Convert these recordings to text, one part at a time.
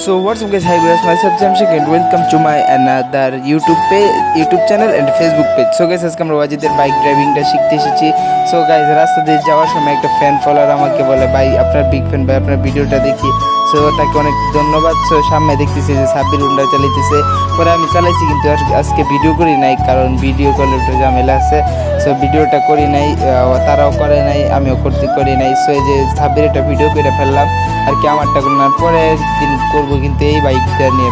So what's up guys, hi guys, myself Jamshik and welcome to my another YouTube channel and Facebook page. So guys, আজকে আমরা ওয়াজিদের bike ড্রাইভিংটা শিখতে এসেছি। So guys রাস্তা দিয়ে যাওয়ার সময় একটা ফ্যান ফলোয়ার আমাকে বলে, ভাই আপনার বিগ ফ্যান, ভাই আপনার ভিডিওটা দেখি। সো তাকে অনেক ধন্যবাদ। সো সামনে দেখতেছি যে সাব্বির হুন্ডা চালাইতেছে, পরে আমি চালাইছি কিন্তু আজকে ভিডিও করি নাই, কারণ ভিডিও করলে একটু ঝামেলা আছে। সো ভিডিওটা করি নাই, তারাও করে নাই, আমিও করি নাই। সো এই যে সাব্বির একটা ভিডিও করে ফেললাম আর কি, আমারটা না পরের দিন করবো, কিন্তু এই বাইকটা নিয়ে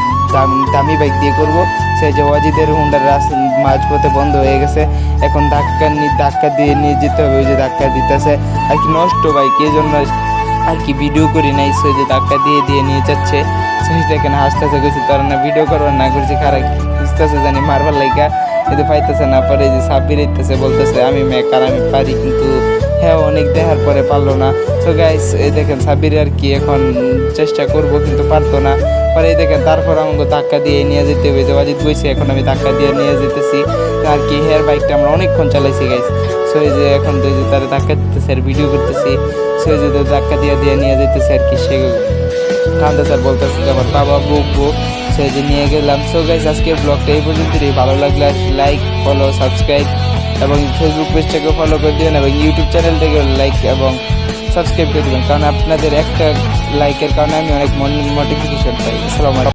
দামি বাইক দিয়ে করবো। সেই যে ওয়াজিদের হুন্ডার রাস্তা মাঝপথে বন্ধ হয়ে গেছে, এখন ধাক্কা দিয়ে নিয়ে যেতে হবে। ওই যে ধাক্কা দিতেছে আর কি, নষ্ট বাইক, এই জন্য আর কি ভিডিও করি নাই। সো যে ধাক্কা দিয়ে নিয়ে যাচ্ছে, সেই দেখেন হাসতেছে, গেছি তার না ভিডিও করবার না করছি, খারাপ বুঝতেছে জানি মারবার লাইকা, কিন্তু পাইতেছে না। পরে যে সাব্বির ইতেছে, বলতেছে আমি মেকার, আমি পারি, কিন্তু হ্যাঁ অনেক দেখার পরে পারলো না। সো গাইস এই দেখেন সাব্বির আর কি এখন চেষ্টা করবো কিন্তু পারতো না। পরে এই দেখেন তারপর আমাকে ধাক্কা দিয়ে নিয়ে যেতে হবে, যে ওয়াজিদ বইছে, এখন আমি ধাক্কা দিয়ে নিয়ে যেতেছি আর কি। হেয়ার বাইকটা আমরা অনেকক্ষণ চালাইছি গাইস। সো এই যে এখন তো এই যে তারা ধাক্কা দিতেছে আর ভিডিও করতেছি। সো এই যে ধাক্কা দিয়ে নিয়ে যেতেছে আর কি, সে কান্দা স্যার বলতেছে যে আমার বাবা বকবো। সে যে নিয়ে গেলাম। সো গাইস আজকের ব্লগটা এই পর্যন্তই। ভালো লাগলে লাইক, ফলো, সাবস্ক্রাইব এবং ফেসবুক পেজটাকেও ফলো করে দেবেন এবং ইউটিউব চ্যানেলটাকে লাইক এবং সাবস্ক্রাইব করে দেবেন, কারণ আপনাদের একটা লাইকের কারণে আমি অনেক নোটিফিকেশন পাই। আসসালামু আলাইকুম।